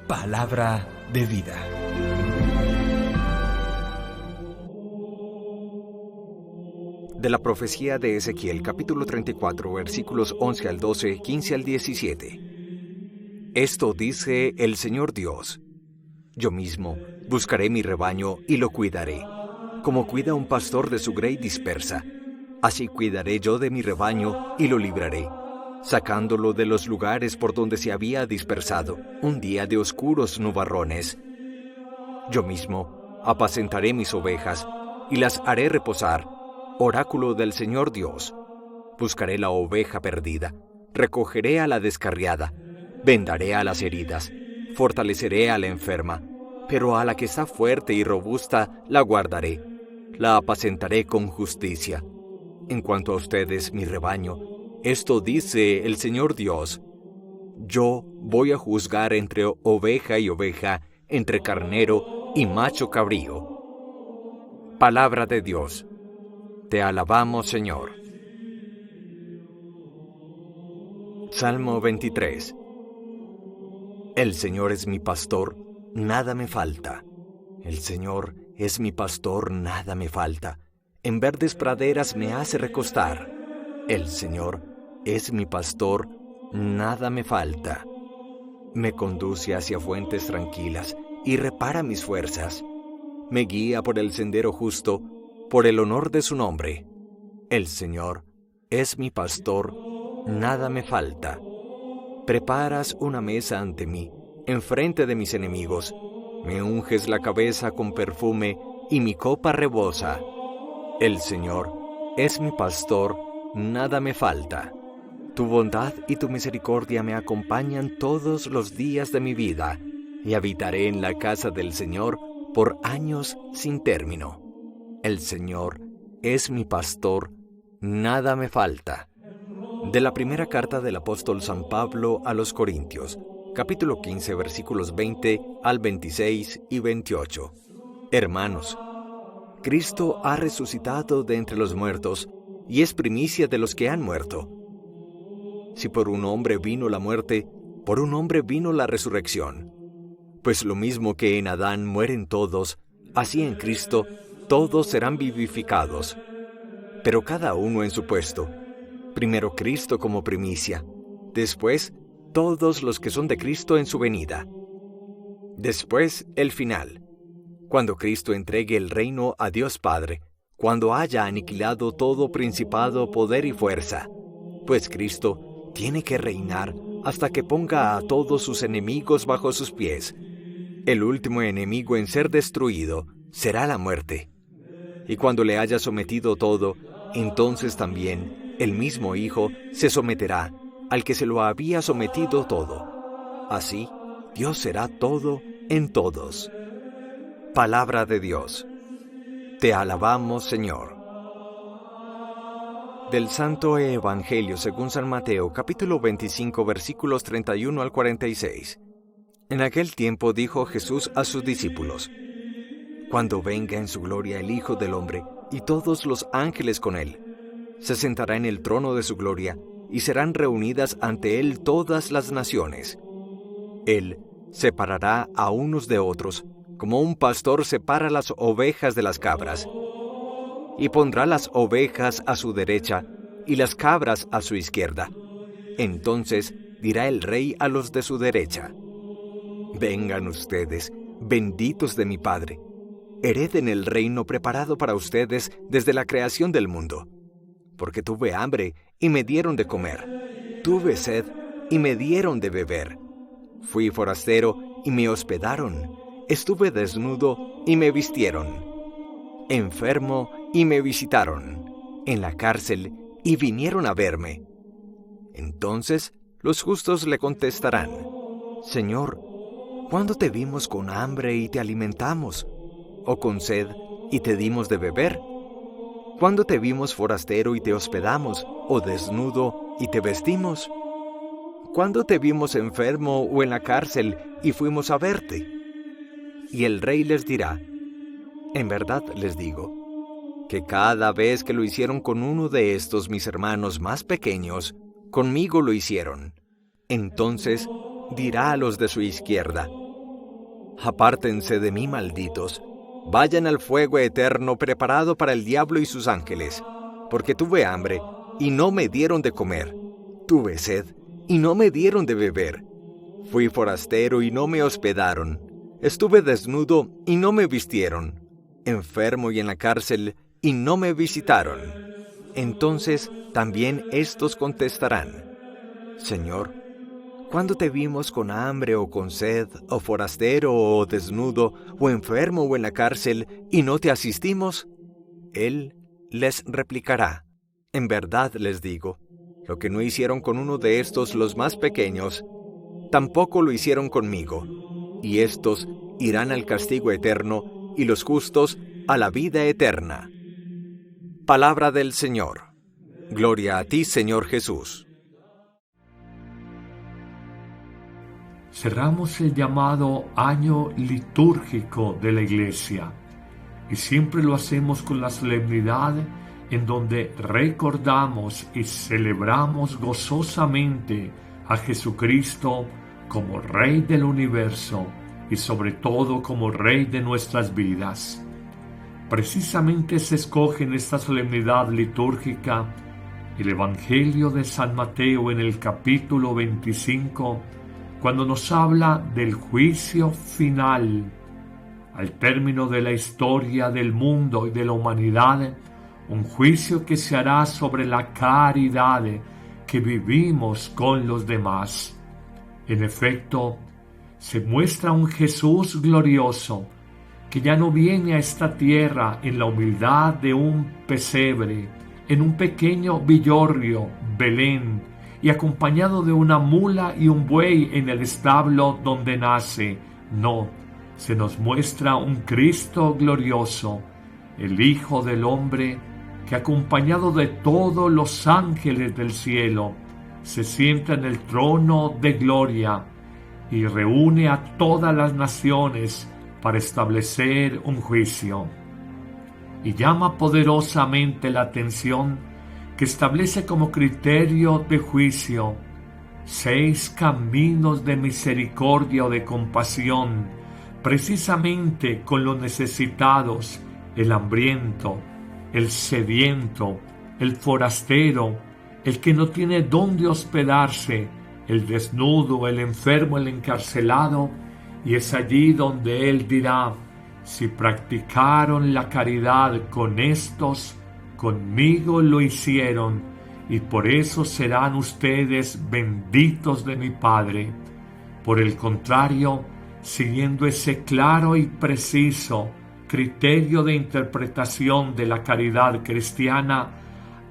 Palabra de vida. De la profecía de Ezequiel, capítulo 34, versículos 11 al 12, 15 al 17. Esto dice el Señor Dios: Yo mismo buscaré mi rebaño y lo cuidaré. Como cuida un pastor de su grey dispersa, así cuidaré yo de mi rebaño y lo libraré, sacándolo de los lugares por donde se había dispersado un día de oscuros nubarrones. Yo mismo apacentaré mis ovejas y las haré reposar, oráculo del Señor Dios. Buscaré la oveja perdida, recogeré a la descarriada, vendaré a las heridas, fortaleceré a la enferma, pero a la que está fuerte y robusta la guardaré, la apacentaré con justicia. En cuanto a ustedes, mi rebaño, esto dice el Señor Dios: Yo voy a juzgar entre oveja y oveja, entre carnero y macho cabrío. Palabra de Dios. Te alabamos, Señor. Salmo 23. El Señor es mi pastor, nada me falta. El Señor es mi pastor, nada me falta. En verdes praderas me hace recostar. El Señor es mi pastor, nada me falta. Me conduce hacia fuentes tranquilas y repara mis fuerzas. Me guía por el sendero justo, por el honor de su nombre. El Señor es mi pastor, nada me falta. Preparas una mesa ante mí, enfrente de mis enemigos. Me unges la cabeza con perfume y mi copa rebosa. El Señor es mi pastor, nada me falta. Tu bondad y tu misericordia me acompañan todos los días de mi vida, y habitaré en la casa del Señor por años sin término. El Señor es mi pastor, nada me falta. De la primera carta del apóstol San Pablo a los Corintios, capítulo 15, versículos 20 al 26 y 28. Hermanos, Cristo ha resucitado de entre los muertos y es primicia de los que han muerto. Si por un hombre vino la muerte, por un hombre vino la resurrección. Pues lo mismo que en Adán mueren todos, así en Cristo todos serán vivificados. Pero cada uno en su puesto. Primero Cristo como primicia, después todos los que son de Cristo en su venida. Después el final, cuando Cristo entregue el reino a Dios Padre, cuando haya aniquilado todo principado, poder y fuerza. Pues Cristo tiene que reinar hasta que ponga a todos sus enemigos bajo sus pies. El último enemigo en ser destruido será la muerte. Y cuando le haya sometido todo, entonces también el mismo Hijo se someterá al que se lo había sometido todo. Así, Dios será todo en todos. Palabra de Dios. Te alabamos, Señor. Del Santo Evangelio según San Mateo, capítulo 25, versículos 31 al 46. En aquel tiempo dijo Jesús a sus discípulos: Cuando venga en su gloria el Hijo del Hombre y todos los ángeles con él, se sentará en el trono de su gloria, y serán reunidas ante él todas las naciones. Él separará a unos de otros, como un pastor separa las ovejas de las cabras, y pondrá las ovejas a su derecha y las cabras a su izquierda. Entonces dirá el Rey a los de su derecha: Vengan ustedes, benditos de mi Padre, hereden el reino preparado para ustedes desde la creación del mundo. Porque tuve hambre y me dieron de comer, tuve sed y me dieron de beber, fui forastero y me hospedaron, estuve desnudo y me vistieron, enfermo y me visitaron, en la cárcel y vinieron a verme. Entonces los justos le contestarán: Señor, ¿cuándo te vimos con hambre y te alimentamos, o con sed y te dimos de beber? ¿Cuándo te vimos forastero y te hospedamos, o desnudo y te vestimos? ¿Cuándo te vimos enfermo o en la cárcel y fuimos a verte? Y el Rey les dirá: En verdad les digo, que cada vez que lo hicieron con uno de estos mis hermanos más pequeños, conmigo lo hicieron. Entonces dirá a los de su izquierda: Apártense de mí, malditos. Vayan al fuego eterno preparado para el diablo y sus ángeles. Porque tuve hambre, y no me dieron de comer. Tuve sed, y no me dieron de beber. Fui forastero, y no me hospedaron. Estuve desnudo, y no me vistieron. Enfermo y en la cárcel, y no me visitaron. Entonces también éstos contestarán: Señor, ¿cuándo te vimos con hambre o con sed, o forastero o desnudo, o enfermo o en la cárcel, y no te asistimos? Él les replicará: En verdad les digo, lo que no hicieron con uno de estos los más pequeños, tampoco lo hicieron conmigo. Y estos irán al castigo eterno, y los justos a la vida eterna. Palabra del Señor. Gloria a ti, Señor Jesús. Cerramos el llamado año litúrgico de la Iglesia y siempre lo hacemos con la solemnidad en donde recordamos y celebramos gozosamente a Jesucristo como Rey del universo y sobre todo como Rey de nuestras vidas. Precisamente se escoge en esta solemnidad litúrgica el Evangelio de San Mateo en el capítulo 25, cuando nos habla del juicio final. Al término de la historia del mundo y de la humanidad, un juicio que se hará sobre la caridad que vivimos con los demás. En efecto, se muestra un Jesús glorioso que ya no viene a esta tierra en la humildad de un pesebre, en un pequeño villorrio, Belén, y acompañado de una mula y un buey en el establo donde nace. No, se nos muestra un Cristo glorioso, el Hijo del Hombre, que acompañado de todos los ángeles del cielo, se sienta en el trono de gloria y reúne a todas las naciones para establecer un juicio. Y llama poderosamente la atención que establece como criterio de juicio 6 caminos de misericordia o de compasión, precisamente con los necesitados, el hambriento, el sediento, el forastero, el que no tiene dónde hospedarse, el desnudo, el enfermo, el encarcelado, y es allí donde Él dirá: si practicaron la caridad con estos, conmigo lo hicieron, y por eso serán ustedes benditos de mi Padre. Por el contrario, siguiendo ese claro y preciso criterio de interpretación de la caridad cristiana,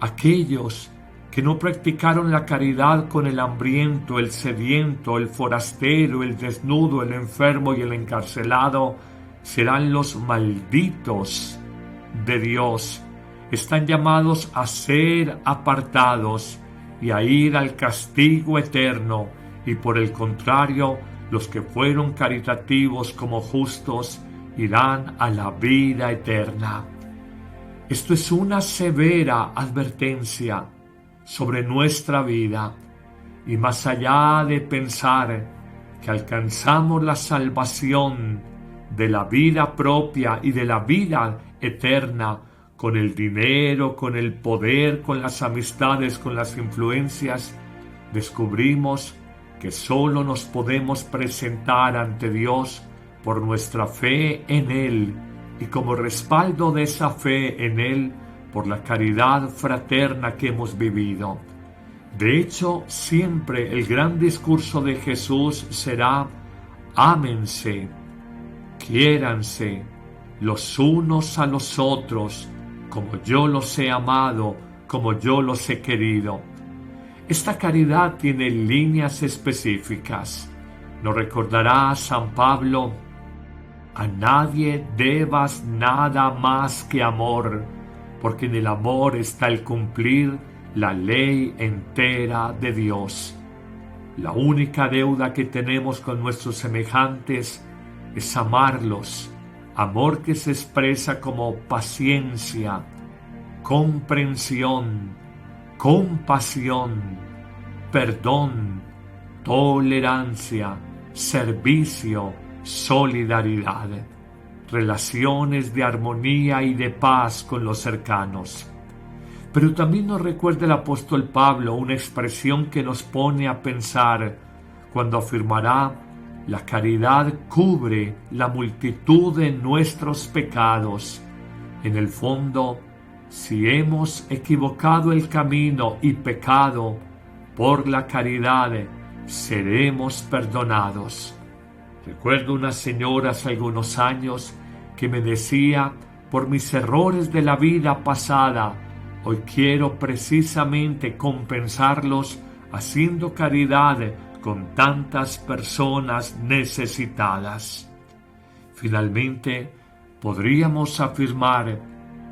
aquellos que no practicaron la caridad con el hambriento, el sediento, el forastero, el desnudo, el enfermo y el encarcelado, serán los malditos de Dios. Están llamados a ser apartados y a ir al castigo eterno, y por el contrario, los que fueron caritativos como justos irán a la vida eterna. Esto es una severa advertencia sobre nuestra vida, y más allá de pensar que alcanzamos la salvación de la vida propia y de la vida eterna con el dinero, con el poder, con las amistades, con las influencias, descubrimos que solo nos podemos presentar ante Dios por nuestra fe en Él, y como respaldo de esa fe en Él, por la caridad fraterna que hemos vivido. De hecho, siempre el gran discurso de Jesús será: ámense, quiéranse los unos a los otros, como yo los he amado, como yo los he querido. Esta caridad tiene líneas específicas. Nos recordará San Pablo: a nadie debas nada más que amor, porque en el amor está el cumplir la ley entera de Dios. La única deuda que tenemos con nuestros semejantes es amarlos, amor que se expresa como paciencia, comprensión, compasión, perdón, tolerancia, servicio, solidaridad, relaciones de armonía y de paz con los cercanos. Pero también nos recuerda el apóstol Pablo una expresión que nos pone a pensar cuando afirmará: la caridad cubre la multitud de nuestros pecados. En el fondo, si hemos equivocado el camino y pecado, por la caridad seremos perdonados. Recuerdo una señora hace algunos años que me decía: por mis errores de la vida pasada, hoy quiero precisamente compensarlos haciendo caridad con tantas personas necesitadas. Finalmente, podríamos afirmar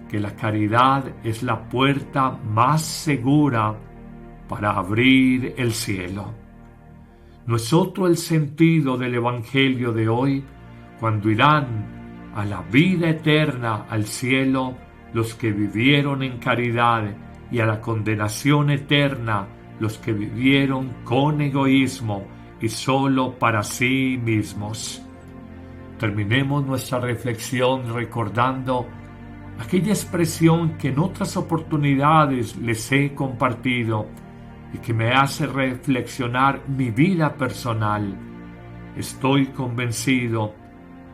que la caridad es la puerta más segura para abrir el cielo. ¿No es otro el sentido del Evangelio de hoy, cuando irán a la vida eterna, al cielo, los que vivieron en caridad, y a la condenación eterna los que vivieron con egoísmo y solo para sí mismos? Terminemos nuestra reflexión recordando aquella expresión que en otras oportunidades les he compartido y que me hace reflexionar mi vida personal. Estoy convencido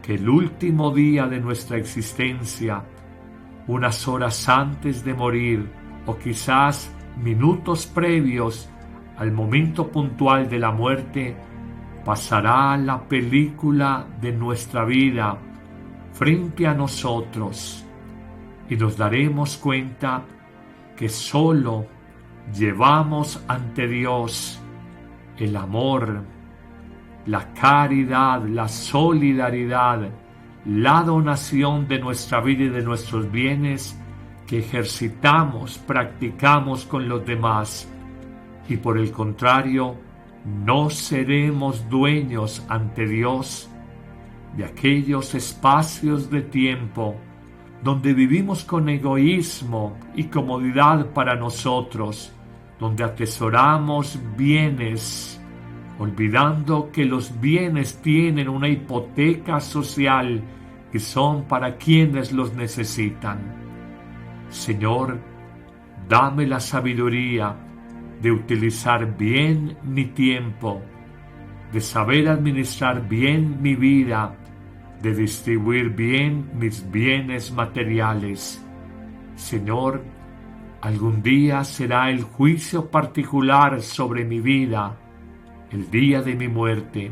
que el último día de nuestra existencia, unas horas antes de morir o quizás minutos previos al momento puntual de la muerte, pasará la película de nuestra vida frente a nosotros y nos daremos cuenta que solo llevamos ante Dios el amor, la caridad, la solidaridad, la donación de nuestra vida y de nuestros bienes que ejercitamos, practicamos con los demás, y por el contrario, no seremos dueños ante Dios de aquellos espacios de tiempo donde vivimos con egoísmo y comodidad para nosotros, donde atesoramos bienes, olvidando que los bienes tienen una hipoteca social y son para quienes los necesitan. Señor, dame la sabiduría de utilizar bien mi tiempo, de saber administrar bien mi vida, de distribuir bien mis bienes materiales. Señor, algún día será el juicio particular sobre mi vida, el día de mi muerte,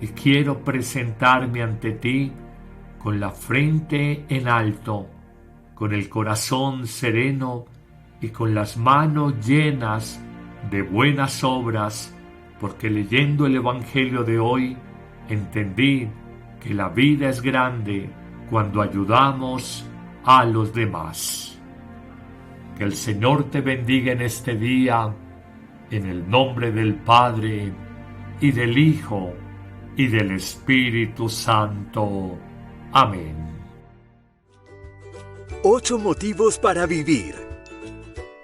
y quiero presentarme ante ti con la frente en alto, con el corazón sereno y con las manos llenas de buenas obras, porque leyendo el Evangelio de hoy entendí que la vida es grande cuando ayudamos a los demás. Que el Señor te bendiga en este día, en el nombre del Padre, y del Hijo, y del Espíritu Santo. Amén. 8 motivos para vivir.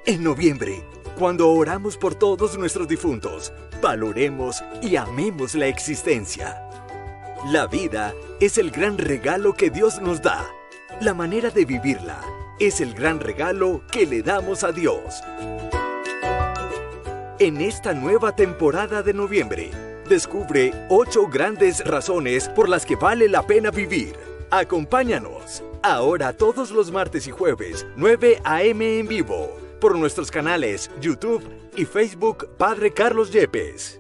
En noviembre, cuando oramos por todos nuestros difuntos, valoremos y amemos la existencia. La vida es el gran regalo que Dios nos da. La manera de vivirla es el gran regalo que le damos a Dios. En esta nueva temporada de noviembre, descubre 8 grandes razones por las que vale la pena vivir. Acompáñanos, ahora todos los martes y jueves, 9 a.m. en vivo, por nuestros canales YouTube y Facebook Padre Carlos Yepes.